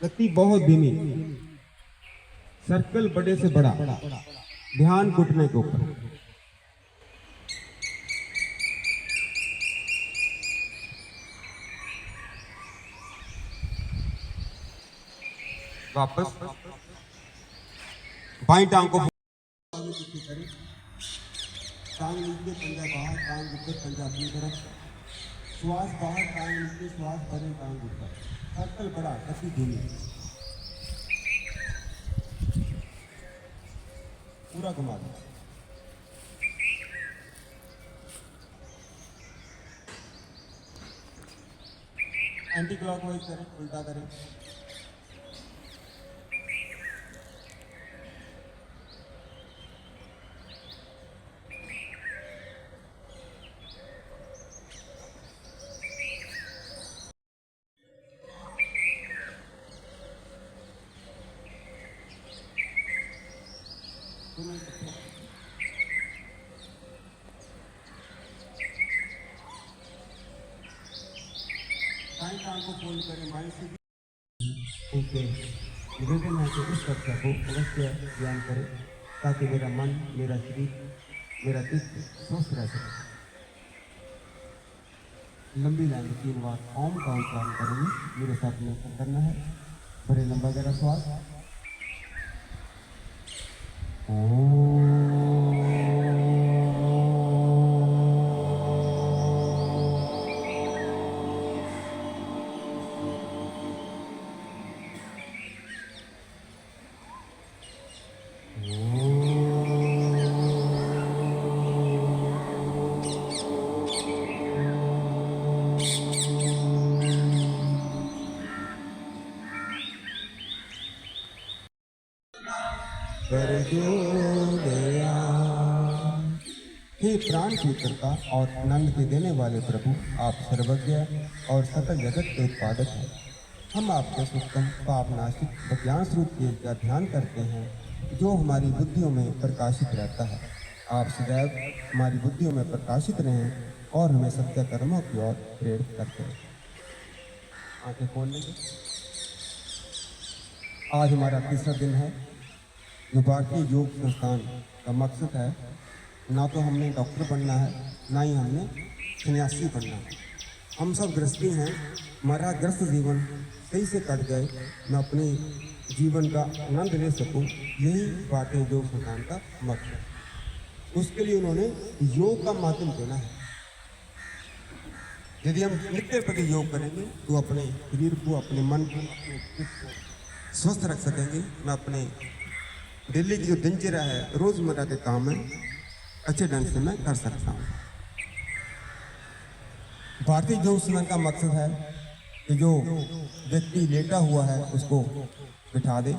गति बहुत धीमी, सर्कल बड़े से बड़ा, ध्यान घुटने के ऊपर। वापस बाईं टांग को टांग नीचे, पंजा बाहर, टांग ऊपर, पंजा अपनी तरफ, श्वास बाहर, टांग नीचे, श्वास भरे, टांग ऊपर, सर्कल बड़ा, गति धीमी, पूरा घुमा दो। एंटी क्लॉकवाइज करें, उल्टा करें। बाईं टांग को फोल्ड करें, बाईं से ओके विभिन्न है तो इस कक्षा को अवश्य ध्यान करें ताकि मेरा मन, मेरा शरीर, मेरा चित्त स्वस्थ रह सके। लंबी लाइन 3 बार ओम का उच्चारण करेंगे, मेरे साथ में करना है। बड़े लंबा गहरा श्वास, कर दो दया। हे प्राण स्वीकर्ता और आनंद देने वाले प्रभु, आप सर्वज्ञ और सकल जगत के उत्पादक हैं। हम आपके उत्तम पापनाशिक ज्ञान स्वरूप का ध्यान करते हैं जो हमारी बुद्धियों में प्रकाशित रहता है। आप सदैव हमारी बुद्धियों में प्रकाशित रहें और हमें सत्य कर्मों की ओर प्रेरित करते हैं। आंखें खोल लेंगे। आज हमारा तीसरा दिन है। जो भारतीय योग संस्थान का मकसद है, ना तो हमने डॉक्टर बनना है, ना ही हमने सन्यासी बनना है। हम सब गृहस्थी हैं। हमारा गृहस्थ जीवन सही से कट जाए, मैं अपने जीवन का आनंद ले सकूं, यही भारतीय योग संस्थान का मकसद है। उसके लिए उन्होंने योग का माध्यम देना है। यदि हम नित्य प्रति योग करेंगे तो अपने शरीर को, अपने मन को, स्वस्थ रख सकेंगे। मैं अपने दिल्ली की जो दिनचर्या है, रोजमर्रा के काम है, अच्छे ढंग से मैं कर सकता हूँ। भारतीय योग संस्थान का मकसद है कि जो व्यक्ति लेटा हुआ है उसको बिठा दे,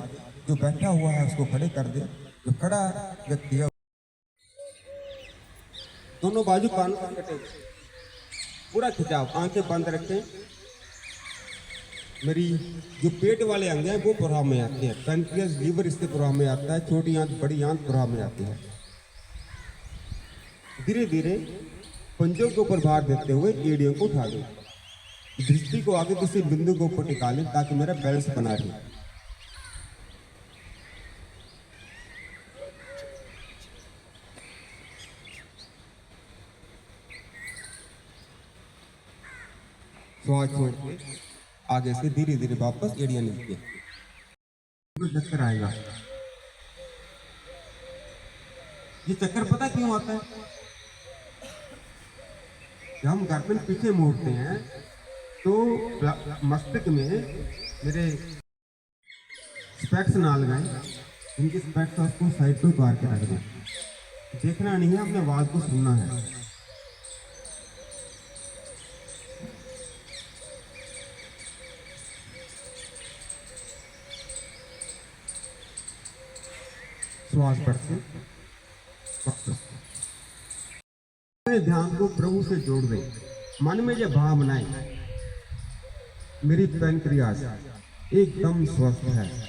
जो बैठा हुआ है उसको खड़े कर दे, जो खड़ा व्यक्ति है दोनों बाजू कान पर कटे, पूरा खिंचाव, आंखें बंद रखें। मेरी जो पेट वाले अंग हैं वो प्रभाव में आते हैं। पैनक्रियास, लीवर इसके प्रभाव में आता है। छोटी आंत, बड़ी आंत प्रभाव में आती है। धीरे धीरे पंजों के ऊपर भार देते हुए एड़ियों को उठा दें। दृष्टि को आगे किसी बिंदु के ऊपर टिका लें ताकि मेरा बैलेंस बना रहे। श्वास छोड़ के आगे से धीरे धीरे वापस एड़ियां नीचे। चक्कर आएगा। ये चक्कर पता क्यों आता है? जब हम गर्दन पीछे मोड़ते हैं तो मस्तिष्क में मेरे स्पेक्स ना लगाएं, इनके स्पेक्स आपको साइड पे उतार के रख दें। देखना नहीं है, अपने आवाज को सुनना है। श्वास बढ़ते ध्यान को प्रभु से जोड़ दें। मन में यह भाव बनाएं, मेरी पैनक्रियास एकदम स्वस्थ है,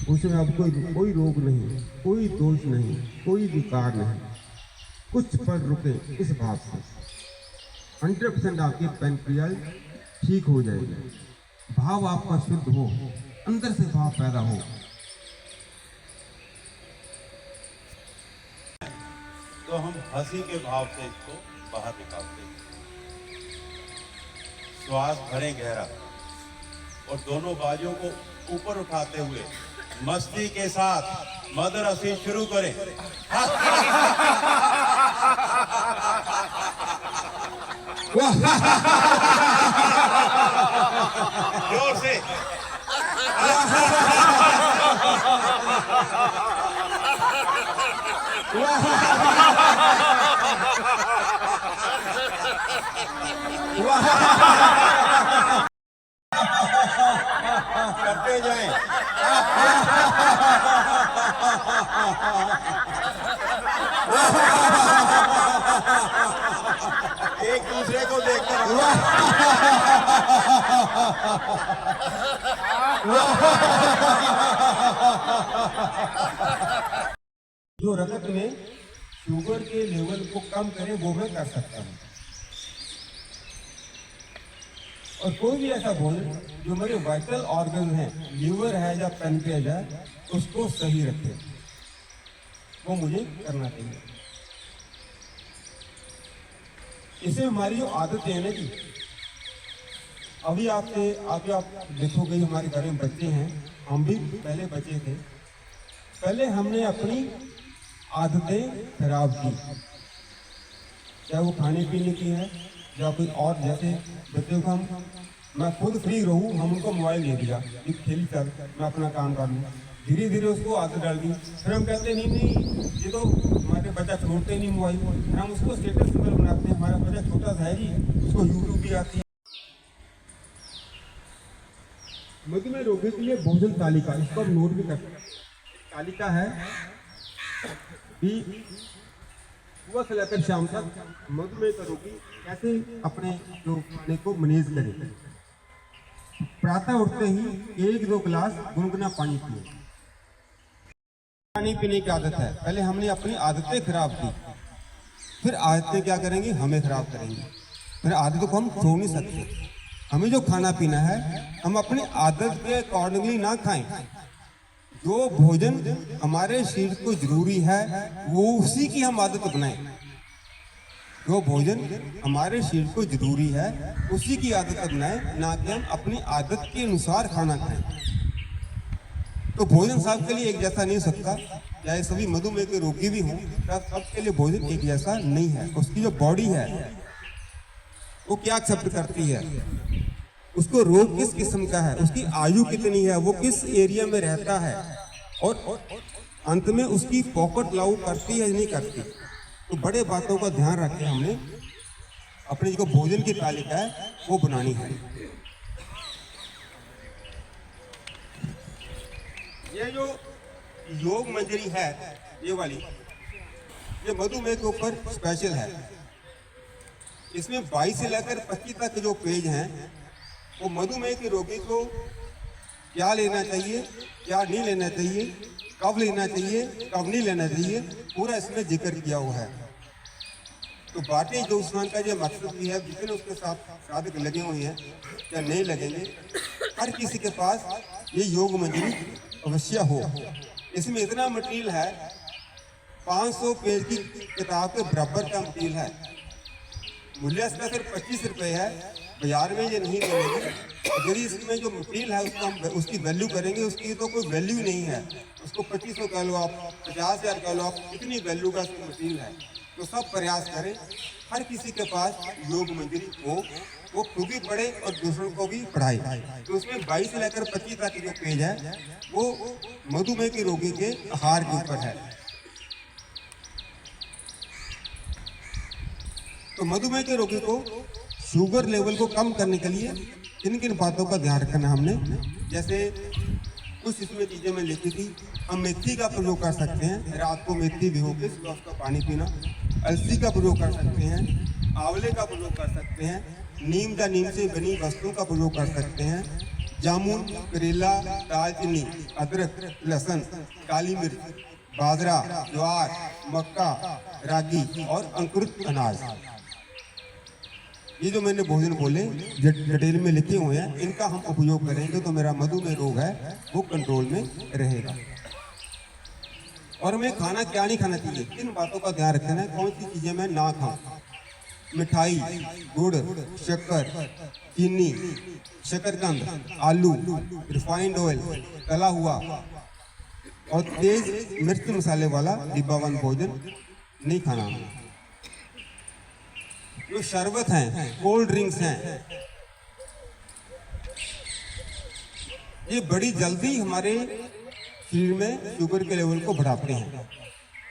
उसमें अब कोई रोग नहीं, कोई दोष नहीं, कोई विकार नहीं। कुछ पल रुके इस भाव से 100% आपकी पैनक्रियास ठीक हो जाएगी। भाव आपका शुद्ध हो, अंदर से भाव पैदा हो। तो हम हंसी के भाव से इसको बाहर निकालते हैं। श्वास भरें गहरा और दोनों बाजुओं को ऊपर उठाते हुए मस्ती के साथ मधुर हंसी शुरू करें। जोर से। करते जाएं। एक दूसरे को देखकर जो रक्त में शुगर के लेवल को कम करे वो मैं कर सकता हूँ। और कोई भी ऐसा भोजन जो मेरे वाइटल ऑर्गन है, लीवर है या पैनक्रियाज है, उसको सही रखे, वो मुझे करना चाहिए। इसे हमारी जो आदतें हैं ना जी, अभी आप देखोगे हमारे घर में बच्चे हैं, हम भी पहले बच्चे थे। पहले हमने अपनी आदतें खराब की, चाहे वो खाने पीने की है या कोई और। जैसे बच्चों को मैं खुद फ्री रहूं, हम उनको मोबाइल दे दिया कि खेल कर मैं अपना काम कर लूँ। धीरे धीरे उसको आदत डाल दी। फिर हम कहते नहीं ये तो हमारे बच्चा छोड़ते नहीं मोबाइल, हम उसको स्टेटस सिंबल बनाते हैं। हमारा बच्चा छोटा सा है जी, उसको यूट्यूब भी आती है। मधुमेह रोगी के लिए भोजन तालिका, इसको नोट भी करते हैं। तालिका है कि सुबह से लेकर शाम तक मधुमेह का रोगी कैसे अपने जो खाने को मैनेज करे। प्रातः उठते ही 1-2 गिलास गुनगुना पानी पिए। पानी पीने की आदत है, पहले हमने अपनी आदतें खराब की, फिर आदतें क्या करेंगी, हमें खराब करेंगी। फिर आदतों को हम छोड़ नहीं सकते। हमें जो खाना पीना है हम अपनी आदत के अकॉर्डिंगली ना खाएं। जो भोजन हमारे शरीर को जरूरी है वो उसी की हम आदत बनाएं। जो भोजन हमारे शरीर को जरूरी है उसी की आदत बनाएं, ना कि हम अपनी आदत के अनुसार खाना खाएं। तो भोजन सबके लिए एक जैसा नहीं हो सकता, चाहे सभी मधुमेह के रोगी भी हों, सबके लिए भोजन एक जैसा नहीं है। उसकी जो बॉडी है वो क्या एक्सेप्ट करती है, उसको रोग किस किस्म का है, उसकी आयु कितनी है, वो किस एरिया में रहता है, और अंत में उसकी पॉकेट लाऊ करती है या नहीं करती। तो बड़े बातों का ध्यान रख के हमने अपनी जो भोजन की तालिका है वो बनानी है। ये जो योग मंजरी है ये वाली, ये मधुमेह के ऊपर स्पेशल है। इसमें 22 से लेकर 25 तक जो पेज हैं वो मधुमेह के रोगी को क्या लेना चाहिए, क्या नहीं लेना चाहिए, कब लेना चाहिए, कब नहीं लेना चाहिए, पूरा इसमें जिक्र किया हुआ है। तो बातें जो स्नान का जो मकसद भी है, जितने उसके साथ साधक लगे हुए हैं या नहीं लगेंगे, हर किसी के पास ये योग मंजरी अवश्य हो। इसमें इतना मटेरियल है, 500 पेज की किताब के बराबर का मटेरियल है। मूल्य इसका सिर्फ 25 रुपये है, बाजार में ये नहीं मिलेगी। यदि इसमें जो मटेरियल है उसको हम उसकी वैल्यू करेंगे, उसकी तो कोई वैल्यू नहीं है। उसको 2500 कह लो आप, 50,000 कह लो आप, इतनी वैल्यू का मटेरियल है। तो सब प्रयास करें हर किसी के पास योग मंजरी हो, वो खुद ही पढ़े और दूसरों को भी पढ़ाए। तो उसमें 22 से लेकर 25 तक जो पेज है वो मधुमेह के रोगी के आहार के ऊपर है। तो मधुमेह के रोगी को शुगर लेवल को कम करने के लिए किन किन बातों का ध्यान रखना हमने, जैसे कुछ इसमें चीज़ें मैं लिखी थी। हम मेथी का प्रयोग कर सकते हैं, रात को मेथी भिगो के सुबह उसका पानी पीना। अलसी का प्रयोग कर सकते हैं, आंवले का प्रयोग कर सकते हैं, नीम या नीम से बनी वस्तुओं का प्रयोग कर सकते हैं, जामुन, करेला, दालचीनी, अदरक, लहसुन, काली मिर्च, बाजरा, ज्वार, मक्का, रागी और अंकुरित अनाज। ये जो मैंने भोजन बोले डिटेल में लिखे हुए हैं, इनका हम उपयोग करेंगे तो मेरा मधुमेह रोग है वो कंट्रोल में रहेगा। और हमें खाना क्या नहीं खाना चाहिए, किन बातों का ध्यान रखना है, कौन सी चीजें मैं ना खाऊं। मिठाई, गुड़, शक्कर, चीनी, शकरकंद, आलू, रिफाइंड ऑयल, तला हुआ और तेज मिर्च मसाले वाला डिब्बाबंद भोजन नहीं खाना। जो शरबत हैं, कोल्ड ड्रिंक्स हैं, ये बड़ी जल्दी हमारे शरीर में शुगर के लेवल को बढ़ाते हैं।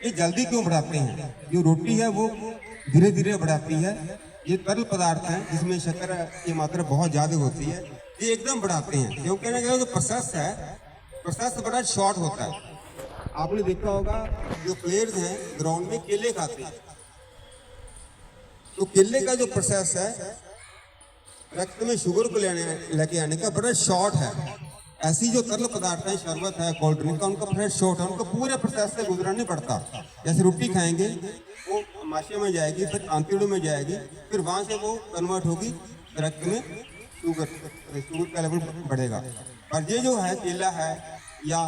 ये जल्दी क्यों बढ़ाते हैं? जो रोटी है वो धीरे धीरे बढ़ाती है। ये तरल पदार्थ हैं जिसमें शक्कर की मात्रा बहुत ज्यादा होती है, ये एकदम बढ़ाते हैं। क्योंकि ना जो प्रोसेस है, प्रोसेस बड़ा शॉर्ट होता है। आपने देखा होगा जो प्लेयर्स हैं ग्राउंड में केले खाते हैं, तो केले का जो प्रोसेस है रक्त में शुगर को लेके आने का बड़ा शॉर्ट है। ऐसी जो तरल पदार्थ है, शरबत है, कोल्ड ड्रिंक का, उनका प्रोसेस शॉर्ट है, उनको पूरे प्रोसेस से गुजरना नहीं पड़ता। जैसे रोटी खाएंगे वो माशे में जाएगी, फिर आंतड़ियों में जाएगी, फिर वहां से वो कन्वर्ट होगी रक्त में, शुगर का लेवल बढ़ेगा। और ये जो है केला है या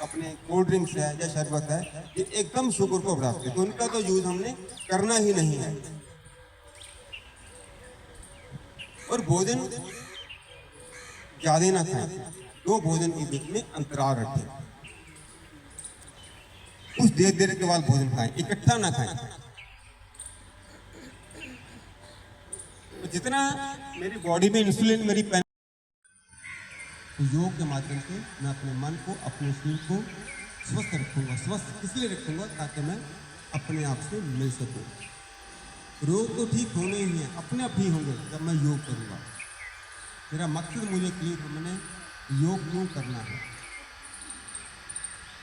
अपने कोल्ड ड्रिंक्स है या शरबत है, ये एकदम शुगर को बढ़ाते हैं, तो उनका तो यूज हमने करना ही नहीं है। और भोजन ज्यादा ना खाएं, दो भोजन के बीच में अंतराल रखें, कुछ देर देर के बाद भोजन खाएं, इकट्ठा ना खाएं। तो जितना मेरी बॉडी में इंसुलिन मेरी तो योग के माध्यम से मैं अपने मन को, अपने शरीर को स्वस्थ रखूंगा। स्वस्थ इसलिए रखूंगा ताकि मैं अपने आप से मिल सकूं। रोग तो ठीक होने ही है, अपने आप ठीक होंगे जब मैं योग करूंगा। मेरा मकसद मुझे क्लियर है, मैंने योग क्यों करना है।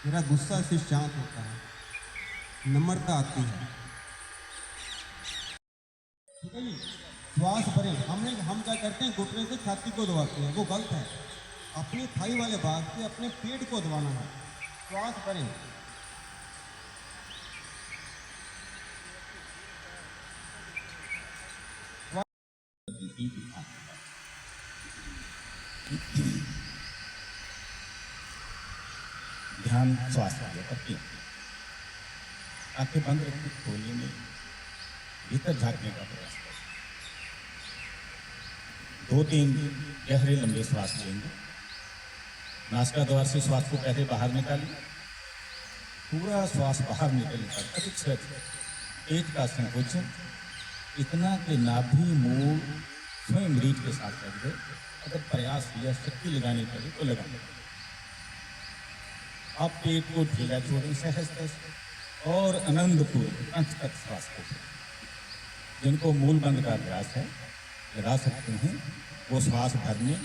मेरा गुस्सा से शांत होता है, नम्रता आती है, ठीक है जी। श्वास भरें, हम क्या करते हैं, घुटने से छाती को दबाते हैं, वो गलत है। अपने थाई वाले भाग से अपने पेट को दबाना है। श्वास भरें, ध्यान श्वास वाले करती हैं। आंखें बंद रखी, खोलने में भीतर झांकने का प्रयास करें। 2-3 गहरे लंबे श्वास लेंगे। नासिका द्वार से श्वास को पहले बाहर निकालें, पूरा श्वास बाहर निकलने पर अधिक पेट का संकोचन इतना कि नाभि मूल स्वयं रीढ़ के साथ लग गए। अगर प्रयास या शक्ति लगानी पड़े तो लगाएं। आप पेट को ढीला छोड़ें सहज और आनंदपूर्वक अंत तक श्वास करें। जिनको मूल बंद का अभ्यास है लगा सकते हैं, वो श्वास भरने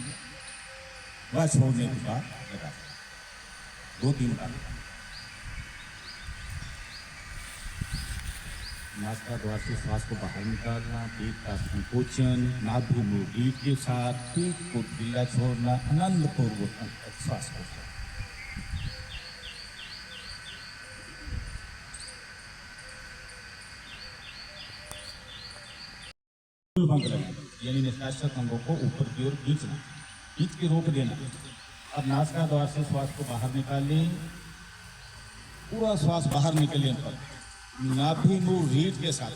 व छोड़ने के बाद लगा सकते 2-3 बार। नासिका द्वार से श्वास को बाहर निकालना, पेट का संकोचन, नाभि मूल रीढ़ के साथ पेट को ढीला छोड़ना, आनंदपूर्वक अंत तक श्वास को बंद रखना, यानी निष्कासित अंगों को ऊपर की ओर खींचना, खींच के रोक देना। अब नासिका द्वार से श्वास को बाहर निकालें, पूरा श्वास बाहर निकलने पर नाभि मूल रीढ़ के साथ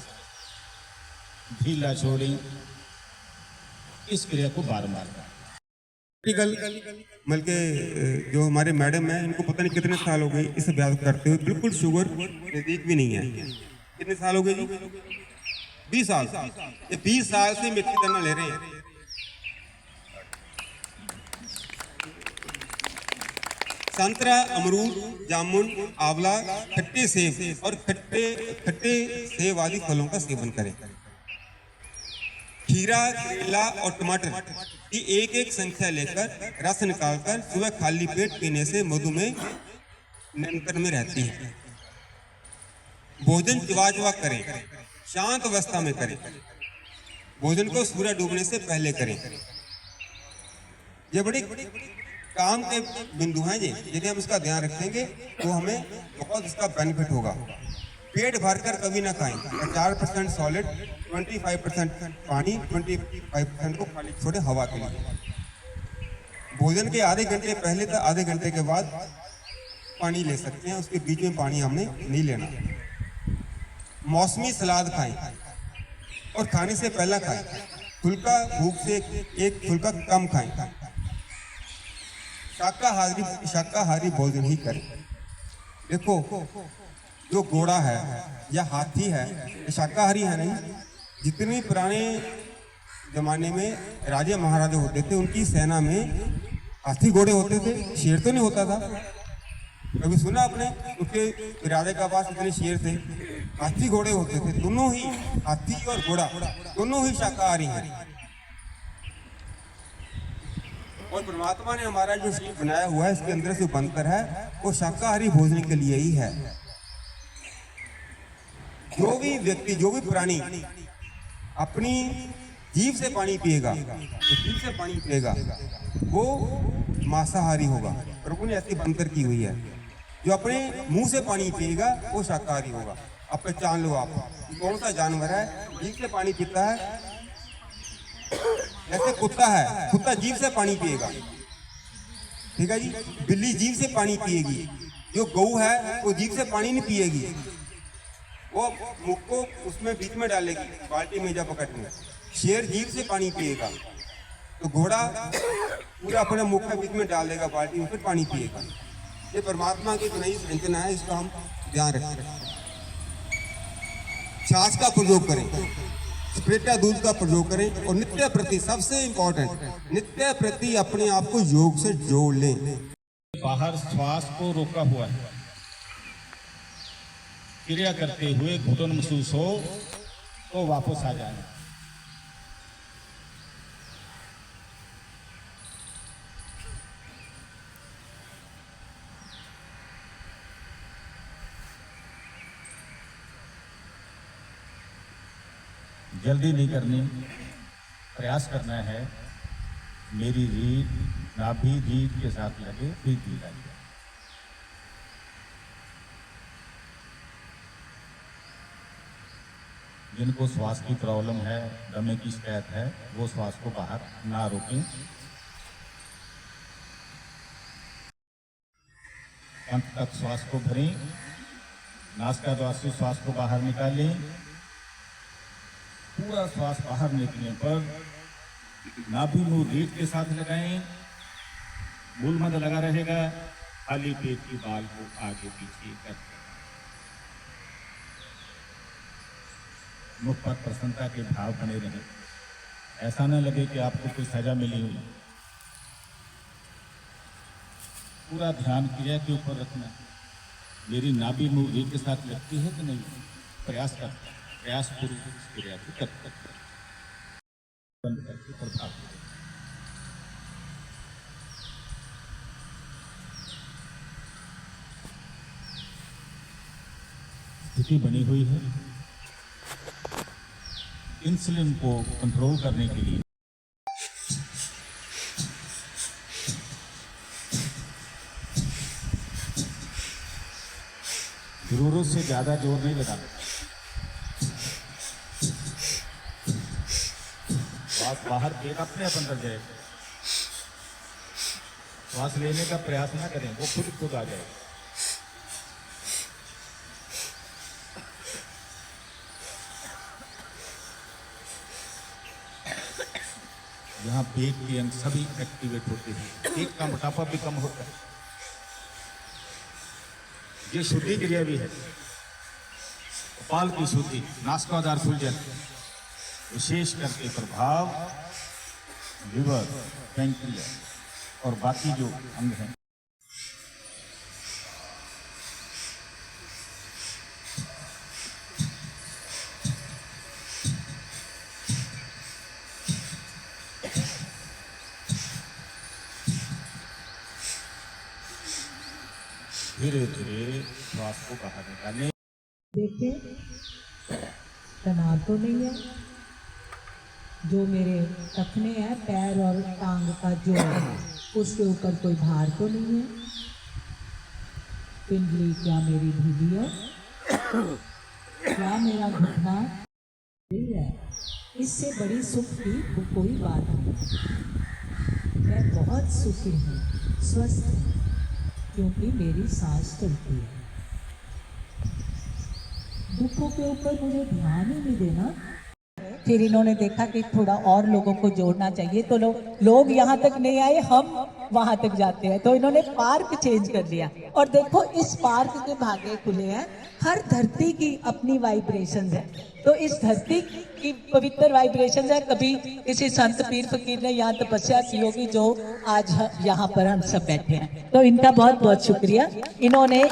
ढीला छोड़ें। इस क्रिया को बारंबार बल्कि जो हमारे मैडम हैं इनको पता नहीं कितने साल हो गए इस अभ्यास करते हुए, बिल्कुल शुगर नजदीक भी नहीं है। कितने साल हो गए जी? 20 साल। ये 20 साल से मिर्ची दाना ले रहे हैं। संतरा, अमरूद, जामुन, आंवला, खट्टे सेब और खट्टे सेब आदि फलों का सेवन करें। खीरा, केला और टमाटर की एक संख्या लेकर रस निकालकर सुबह खाली पेट पीने से मधुमेह नियंत्रण में रहती है। भोजन चिवा करें, शांत अवस्था में करें। भोजन को सूरज डूबने से पहले करें। ये बड़े काम के बिंदु हैं जी, यदि हम इसका ध्यान रखेंगे तो हमें बहुत इसका बेनिफिट होगा। पेट भरकर कभी ना खाएं। 50% सॉलिड, 25% पानी, 25% को खाली छोड़े हवा के लिए। भोजन के आधे घंटे पहले तक आधे घंटे के बाद पानी ले सकते हैं, उसके बीच में पानी हमने नहीं लेना। मौसमी सलाद खाएं और खाने से पहला खाएं। फुल्का भूख से एक फुल्का कम खाएं। शाकाहारी भोजन ही करें। देखो, जो घोड़ा है या हाथी है ये शाकाहारी है नहीं। जितने पुराने जमाने में राजे महाराजे होते थे उनकी सेना में हाथी घोड़े होते थे, शेर तो नहीं होता था। कभी सुना आपने उसके राजे के पास इतने शेर थे? हाथी घोड़े होते थे। दोनों ही, हाथी और घोड़ा दोनों ही शाकाहारी हैं। और परमात्मा ने हमारा जो शरीर बनाया हुआ है इसके अंदर से बनकर है वो शाकाहारी भोजन के लिए ही है। जो भी व्यक्ति, जो भी प्राणी अपनी जीभ से पानी पिएगा, जीभ से पानी पिएगा वो मांसाहारी होगा। प्रभु ने ऐसी बनकर की हुई है। जो अपने मुंह से पानी पिएगा वो शाकाहारी होगा। अब पहचान लो आप कौन सा जानवर है जीभ से पानी पीता है। जैसे कुत्ता है, कुत्ता जीभ से पानी पिएगा, ठीक है जी। बिल्ली जीभ से पानी पिएगी। जो गऊ है वो जीभ से पानी नहीं पिएगी, वो मुख को उसमें बीच में डालेगी बाल्टी में जा पकड़ में। शेर जीभ से पानी पिएगा, तो घोड़ा पूरा अपने मुख के बीच में डाल देगा बाल्टी में, फिर पानी पिएगा। ये परमात्मा की नई संरचना है, इसका हम ध्यान रखें। छाछ का प्रयोग करें, स्प्रेटा दूध का प्रयोग करें और नित्य प्रति, सबसे इंपॉर्टेंट, नित्य प्रति अपने आप को योग से जोड़ लें। बाहर श्वास को रोका हुआ है, क्रिया करते हुए घुटन महसूस हो तो वापस आ जाए। जल्दी नहीं करनी, प्रयास करना है। मेरी रीढ़ नाभि रीढ़ के साथ लगे फिर धीरा जाए। जिनको श्वास की प्रॉब्लम है, दमे की शिकायत है, वो श्वास को बाहर ना रोकें। अंत तक श्वास को भरें, नासिका द्वार से श्वास को बाहर निकालें। पूरा श्वास बाहर निकलने पर नाभि मुंह रीढ़ के साथ लगाएं। मूलमंत्र लगा रहेगा, खाली पेट की बाल को आगे पीछे कर। मुख पर प्रसन्नता के भाव बने रहे। ऐसा न लगे कि आपको कोई सजा मिली हुई। पूरा ध्यान क्रिया के ऊपर रखना। मेरी नाभि मुंह रीढ़ के साथ लगती है कि नहीं, प्रयास करता, प्रयास पूर्वक क्रिया को करता बंद करके प्रभाव। स्थिति बनी हुई है। इंसुलिन को कंट्रोल करने के लिए जरूरत से ज्यादा जोर नहीं लगाना। श्वास बाहर पेट अपने आप अंदर जाएगा। श्वास लेने का प्रयास ना करें, वो खुद आ जाएगा। यहाँ पेट के अंग सभी एक्टिवेट होते हैं। पेट का मोटापा भी कम होता है। ये शुद्धि क्रिया भी है। कपाल की शुद्धि, नासिकाद्वार खुलजन, विशेष करके प्रभाव लिवर, पैंक्रियास और बाकी जो अंग हैं। धीरे धीरे श्वास को बाहर निकालें। देखिए, तनाव तो नहीं है। जो मेरे टखने हैं, पैर और टांग का जोड़ है, उसके ऊपर कोई भार तो नहीं है। पिंडली क्या मेरी ढीली है? क्या मेरा घुटना नहीं है, इससे बड़ी सुख की कोई बात नहीं। मैं बहुत सुखी हूँ, स्वस्थ हूँ, क्योंकि मेरी सांस चलती है। दुखों के ऊपर मुझे ध्यान ही नहीं देना। फिर इन्होंने देखा कि थोड़ा और लोगों को जोड़ना चाहिए, तो लोग यहाँ तक नहीं आए, हम वहां तक जाते हैं। तो इन्होंने पार्क चेंज कर दिया, और देखो इस पार्क के भागे खुले हैं। हर धरती की अपनी वाइब्रेशंस है, तो इस धरती की पवित्र वाइब्रेशंस है। कभी किसी संत पीर फकीर ने यहाँ तपस्या की होगी, जो आज यहाँ पर हम सब बैठे हैं। तो इनका बहुत बहुत शुक्रिया। इन्होंने